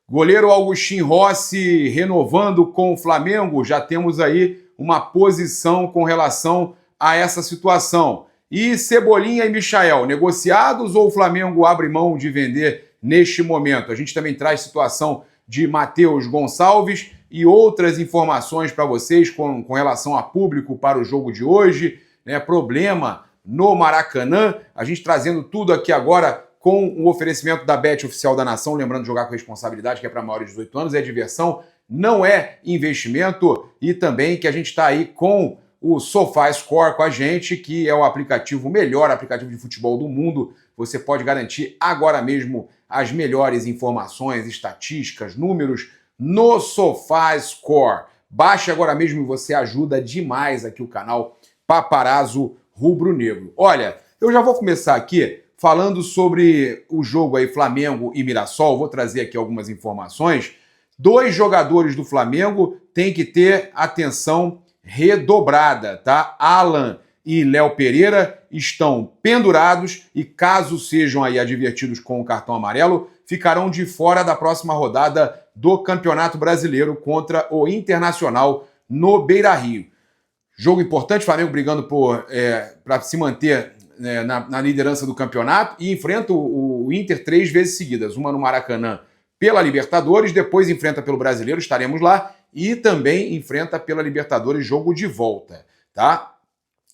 Goleiro Agustín Rossi renovando com o Flamengo. Já temos aí uma posição com relação a essa situação. E Cebolinha e Michael, negociados ou o Flamengo abre mão de vender neste momento? A gente também traz situação de Matheus Gonçalves e outras informações para vocês com relação a público para o jogo de hoje, né? Problema no Maracanã. A gente trazendo tudo aqui agora com o oferecimento da Bet Oficial da Nação, lembrando de jogar com responsabilidade, que é para maiores de 18 anos, é diversão, não é investimento, e também que a gente está aí com o SofaScore com a gente, que é o aplicativo, o melhor aplicativo de futebol do mundo. Você pode garantir agora mesmo as melhores informações, estatísticas, números no SofaScore. Baixe agora mesmo e você ajuda demais aqui o canal Paparazzo Rubro Negro. Olha, eu já vou começar aqui falando sobre o jogo aí Flamengo e Mirassol. Vou trazer aqui algumas informações. 2 jogadores do Flamengo têm que ter atenção redobrada, tá? Alan e Léo Pereira estão pendurados e, caso sejam aí advertidos com o cartão amarelo, ficarão de fora da próxima rodada do Campeonato Brasileiro contra o Internacional no Beira-Rio. Jogo importante, Flamengo brigando para se manter na liderança do campeonato e enfrenta o Inter 3 vezes seguidas, uma no Maracanã pela Libertadores, depois enfrenta pelo Brasileiro, estaremos lá, e também enfrenta pela Libertadores jogo de volta, tá?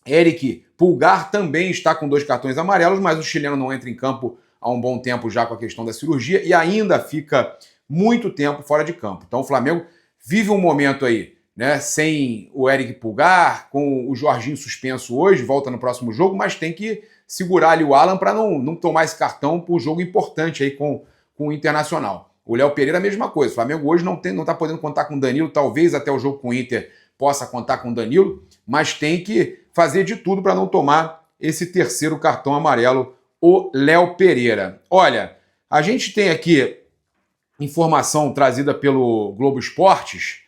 Eric Pulgar também está com 2 cartões amarelos, mas o chileno não entra em campo há um bom tempo já com a questão da cirurgia e ainda fica muito tempo fora de campo. Então o Flamengo vive um momento aí, né, sem o Eric Pulgar, com o Jorginho suspenso hoje, volta no próximo jogo, mas tem que segurar ali o Alan para não tomar esse cartão para o jogo importante aí com o Internacional. O Léo Pereira, a mesma coisa. O Flamengo hoje não está podendo contar com o Danilo, talvez até o jogo com o Inter possa contar com o Danilo, mas tem que fazer de tudo para não tomar esse terceiro cartão amarelo, o Léo Pereira. Olha, a gente tem aqui informação trazida pelo Globo Esportes,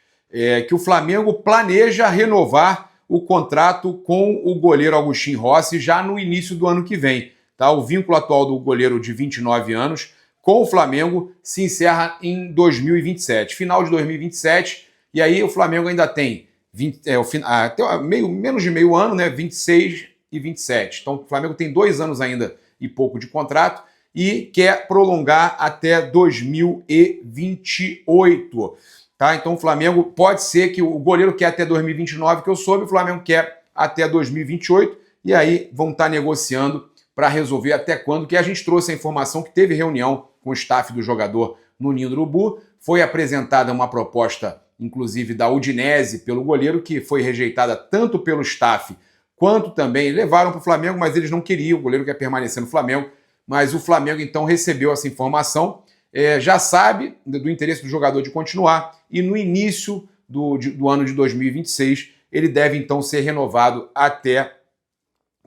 que o Flamengo planeja renovar o contrato com o goleiro Agustín Rossi já no início do ano que vem. Tá? O vínculo atual do goleiro de 29 anos com o Flamengo se encerra em 2027, final de 2027, e aí o Flamengo ainda tem até menos de meio ano, né? 26 e 27. Então o Flamengo tem 2 anos ainda e pouco de contrato e quer prolongar até 2028. Tá? Então o Flamengo pode ser que o goleiro quer até 2029, que eu soube, o Flamengo quer até 2028, e aí vão estar negociando para resolver até quando, que a gente trouxe a informação que teve reunião com o staff do jogador no Ninho do Urubu, foi apresentada uma proposta, inclusive da Udinese, pelo goleiro, que foi rejeitada tanto pelo staff quanto também levaram para o Flamengo, mas eles não queriam, o goleiro quer permanecer no Flamengo, mas o Flamengo então recebeu essa informação, já sabe do interesse do jogador de continuar, e no início do ano de 2026 ele deve então ser renovado até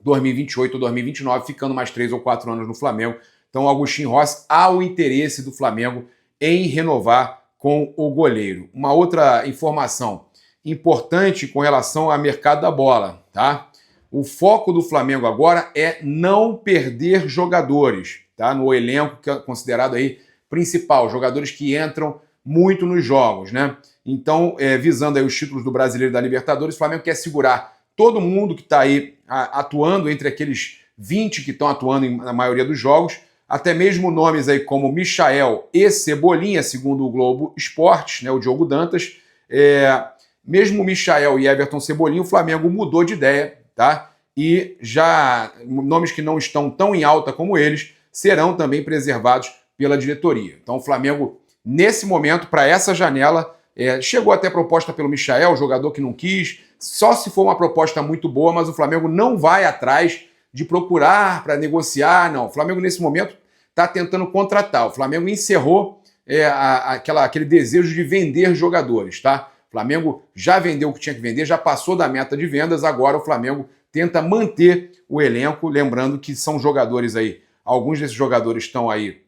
2028 ou 2029, ficando mais 3 ou 4 anos no Flamengo. Então o Agustín Rossi, há o interesse do Flamengo em renovar com o goleiro. Uma outra informação importante com relação ao mercado da bola, tá? O foco do Flamengo agora é não perder jogadores, tá? No elenco que é considerado aí principal, jogadores que entram muito nos jogos, né? Então, visando aí os títulos do Brasileiro e da Libertadores, o Flamengo quer segurar todo mundo que está aí atuando, entre aqueles 20 que estão atuando na maioria dos jogos, até mesmo nomes aí como Michael e Cebolinha, segundo o Globo Esportes, né, o Diogo Dantas, mesmo Michael e Everton Cebolinha, o Flamengo mudou de ideia, tá? E já nomes que não estão tão em alta como eles serão também preservados pela diretoria. Então o Flamengo, nesse momento, para essa janela, chegou até proposta pelo Michael, jogador que não quis, só se for uma proposta muito boa, mas o Flamengo não vai atrás de procurar para negociar, não. O Flamengo, nesse momento, está tentando contratar. O Flamengo encerrou aquele desejo de vender jogadores, tá? O Flamengo já vendeu o que tinha que vender, já passou da meta de vendas, agora o Flamengo tenta manter o elenco, lembrando que são jogadores aí, alguns desses jogadores estão aí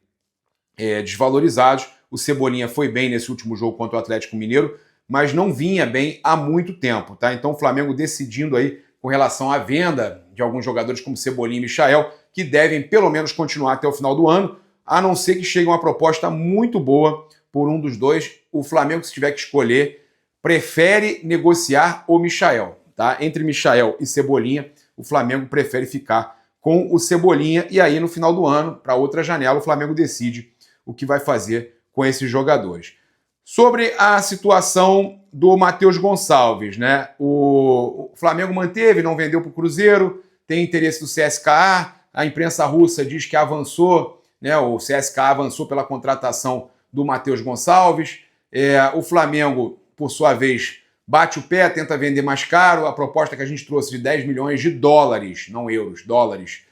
desvalorizados. O Cebolinha foi bem nesse último jogo contra o Atlético Mineiro, mas não vinha bem há muito tempo, tá? Então o Flamengo decidindo aí com relação à venda de alguns jogadores como Cebolinha e Michael, que devem pelo menos continuar até o final do ano, a não ser que chegue uma proposta muito boa por um dos dois. O Flamengo, se tiver que escolher, prefere negociar o Michael, tá? Entre Michael e Cebolinha, o Flamengo prefere ficar com o Cebolinha, e aí no final do ano, para outra janela, o Flamengo decide o que vai fazer com esses jogadores. Sobre a situação do Matheus Gonçalves, né? O Flamengo manteve, não vendeu para o Cruzeiro, tem interesse do CSKA, a imprensa russa diz que avançou, né? O CSKA avançou pela contratação do Matheus Gonçalves, o Flamengo, por sua vez, bate o pé, tenta vender mais caro. A proposta que a gente trouxe de 10 milhões de dólares, não euros, dólares,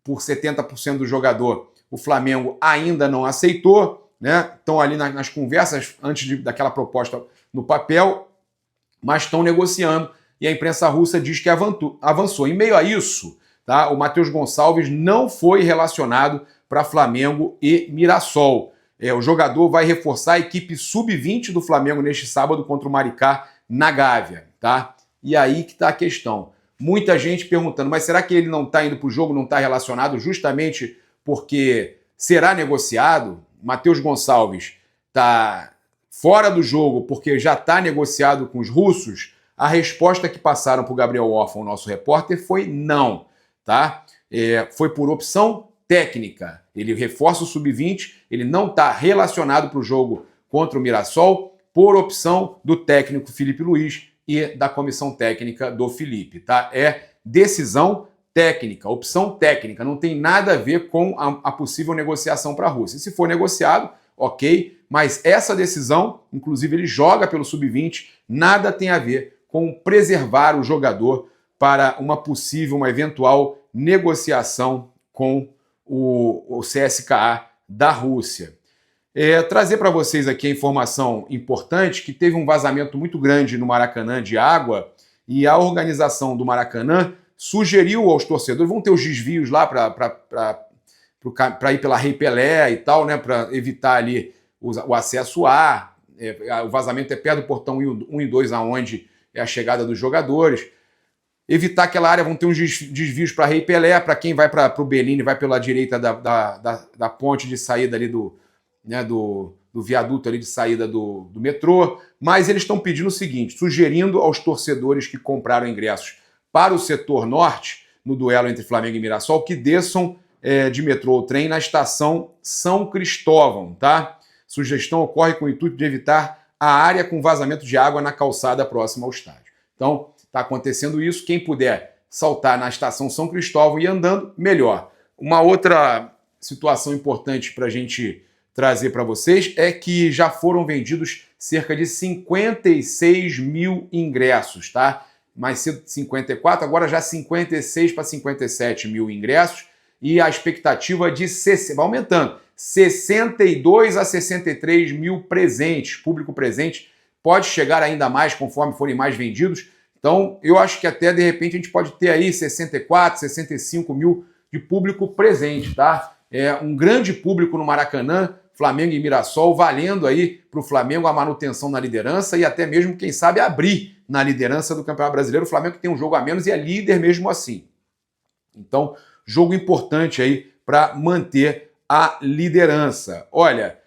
por 70% do jogador, o Flamengo ainda não aceitou, né? Estão ali nas conversas antes daquela proposta no papel, mas estão negociando e a imprensa russa diz que avançou. Em meio a isso, tá, o Matheus Gonçalves não foi relacionado para Flamengo e Mirassol. O jogador vai reforçar a equipe sub-20 do Flamengo neste sábado contra o Maricá na Gávea, tá? E aí que está a questão. Muita gente perguntando, mas será que ele não está indo para o jogo, não está relacionado justamente porque será negociado? Matheus Gonçalves está fora do jogo porque já está negociado com os russos? A resposta que passaram para o Gabriel Orfan, o nosso repórter, foi não, tá? Foi por opção técnica. Ele reforça o sub-20, ele não está relacionado para o jogo contra o Mirassol por opção do técnico Felipe Luiz e da comissão técnica do Felipe, tá? É decisão técnica, opção técnica, não tem nada a ver com a possível negociação para a Rússia. Se for negociado, ok, mas essa decisão, inclusive ele joga pelo sub-20, nada tem a ver com preservar o jogador para uma possível, uma eventual negociação com o CSKA da Rússia. Trazer para vocês aqui a informação importante que teve um vazamento muito grande no Maracanã de água e a organização do Maracanã sugeriu aos torcedores, vão ter os desvios lá para ir pela Rei Pelé e tal, né, para evitar ali o acesso a. O vazamento é perto do portão 1 e 2, aonde é a chegada dos jogadores. Evitar aquela área, vão ter uns desvios para Rei Pelé, para quem vai para o Bellini, vai pela direita da ponte de saída ali do viaduto ali de saída do metrô, mas eles estão pedindo o seguinte, sugerindo aos torcedores que compraram ingressos para o setor norte, no duelo entre Flamengo e Mirassol, que desçam de metrô ou trem na estação São Cristóvão, tá? Sugestão ocorre com o intuito de evitar a área com vazamento de água na calçada próxima ao estádio. Então, está acontecendo isso, quem puder saltar na estação São Cristóvão e ir andando, melhor. Uma outra situação importante para a gente trazer para vocês é que já foram vendidos cerca de 56 mil ingressos, tá? Mais cedo 54, agora já 56 para 57 mil ingressos e a expectativa de vai aumentando, 62 a 63 mil presentes, público presente, pode chegar ainda mais conforme forem mais vendidos. Então, eu acho que até de repente a gente pode ter aí 64, 65 mil de público presente, tá? Um grande público no Maracanã, Flamengo e Mirassol, valendo aí para o Flamengo a manutenção na liderança e até mesmo, quem sabe, abrir na liderança do Campeonato Brasileiro. O Flamengo tem um jogo a menos e é líder mesmo assim. Então, jogo importante aí para manter a liderança. Olha,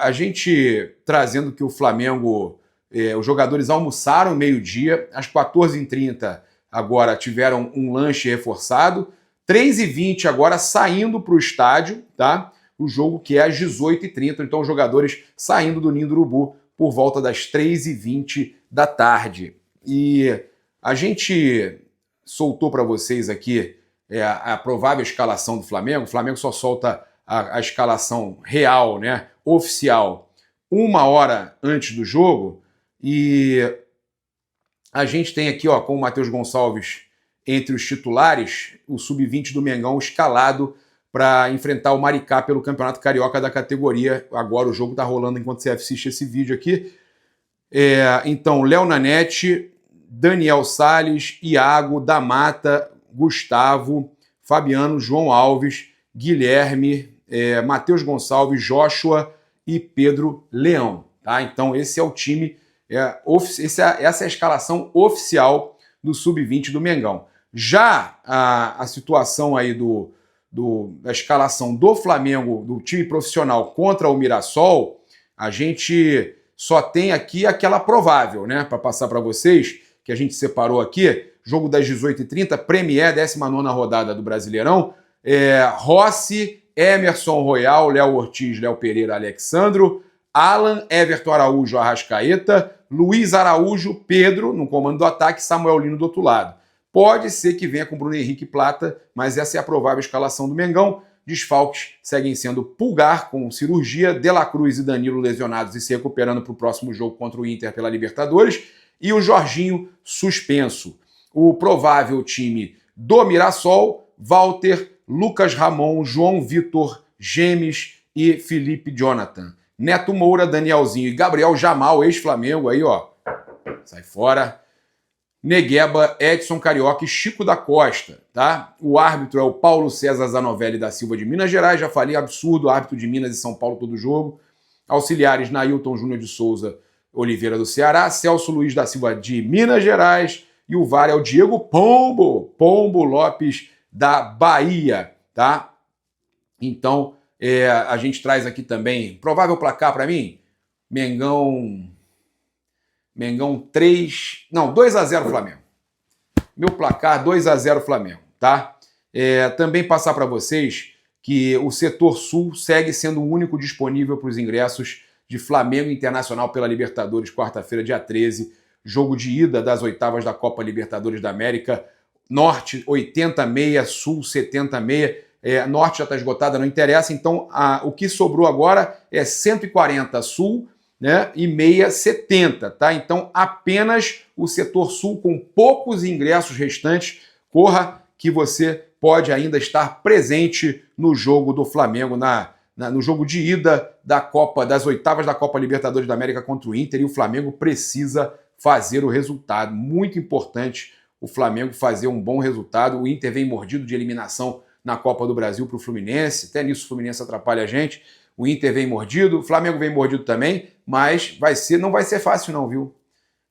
a gente trazendo que o Flamengo, os jogadores almoçaram meio-dia, às 14h30 agora tiveram um lanche reforçado, 3h20 agora saindo para o estádio, tá? O jogo que é às 18h30, então os jogadores saindo do Ninho do Urubu por volta das 3h20 da tarde. E a gente soltou para vocês aqui a provável escalação do Flamengo. O Flamengo só solta a escalação real, né, oficial, 1 hora antes do jogo. E a gente tem aqui, ó, com o Matheus Gonçalves entre os titulares, o sub-20 do Mengão escalado para enfrentar o Maricá pelo Campeonato Carioca da categoria. Agora o jogo está rolando enquanto você assiste esse vídeo aqui. Então, Léo Nanete, Daniel Salles, Iago, da Mata, Gustavo, Fabiano, João Alves, Guilherme, Matheus Joshua e Pedro Leão. Tá? Então, esse é o time, essa é a escalação oficial do sub-20 do Mengão. Já a situação aí da escalação do Flamengo, do time profissional contra o Mirassol, A gente só tem aqui aquela provável, né? Para passar para vocês, que a gente separou aqui. Jogo das 18h30, Premier, 19ª rodada do Brasileirão. Rossi, Emerson Royal, Léo Ortiz, Léo Pereira, Alexandro, Alan, Everton Araújo, Arrascaeta, Luiz Araújo, Pedro no comando do ataque, Samuel Lino do outro lado. Pode ser que venha com Bruno Henrique Plata, mas essa é a provável escalação do Mengão. Desfalques seguem sendo Pulgar com cirurgia, De La Cruz e Danilo lesionados e se recuperando para o próximo jogo contra o Inter pela Libertadores, e o Jorginho suspenso. O provável time do Mirassol, Walter, Lucas Ramon, João Vitor, Gemes e Felipe Jonathan. Neto Moura, Danielzinho e Gabriel Jamal, ex-Flamengo, aí ó, sai fora. Negueba, Edson Carioca e Chico da Costa, tá? O árbitro é o Paulo César Zanovelli da Silva de Minas Gerais, já falei, absurdo, árbitro de Minas e São Paulo todo jogo. Auxiliares, Nailton Júnior de Souza Oliveira do Ceará, Celso Luiz da Silva de Minas Gerais e o VAR é o Diego Pombo Lopes da Bahia, tá? Então, a gente traz aqui também, provável placar para mim, Mengão 2-0 Flamengo. Meu placar 2-0 Flamengo, tá? Também passar para vocês que o setor sul segue sendo o único disponível para os ingressos de Flamengo Internacional pela Libertadores, quarta-feira, dia 13, jogo de ida das oitavas da Copa Libertadores da América, Norte 80,6, Sul 70,6, Norte já está esgotada, não interessa, então o que sobrou agora é 140 Sul, né, e meia 70, tá? Então apenas o setor sul com poucos ingressos restantes, corra que você pode ainda estar presente no jogo do Flamengo, no jogo de ida das oitavas da Copa Libertadores da América contra o Inter, e o Flamengo precisa fazer o resultado, muito importante o Flamengo fazer um bom resultado. O Inter vem mordido de eliminação na Copa do Brasil para o Fluminense, até nisso o Fluminense atrapalha a gente. O Inter vem mordido, o Flamengo vem mordido também, mas não vai ser fácil não, viu?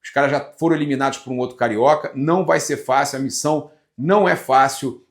Os caras já foram eliminados por um outro carioca, não vai ser fácil, a missão não é fácil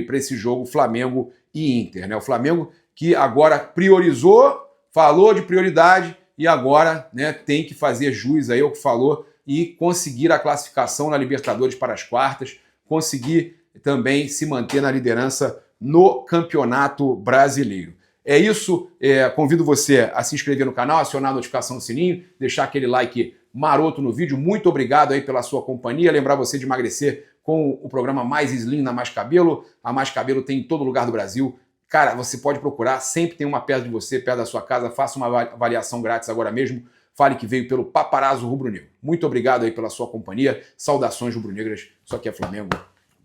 para esse jogo Flamengo e Inter, né? O Flamengo que agora priorizou, falou de prioridade e agora, né, tem que fazer jus aí ao que falou e conseguir a classificação na Libertadores para as quartas, conseguir também se manter na liderança no Campeonato Brasileiro. É isso, convido você a se inscrever no canal, acionar a notificação do sininho, deixar aquele like maroto no vídeo. Muito obrigado aí pela sua companhia. Lembrar você de emagrecer com o programa Mais Slim na Mais Cabelo. A Mais Cabelo tem em todo lugar do Brasil. Cara, você pode procurar, sempre tem uma perto de você, perto da sua casa. Faça uma avaliação grátis agora mesmo. Fale que veio pelo Paparazzo Rubro Negro. Muito obrigado aí pela sua companhia. Saudações rubro-negras. Isso aqui é Flamengo.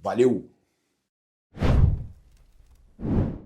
Valeu!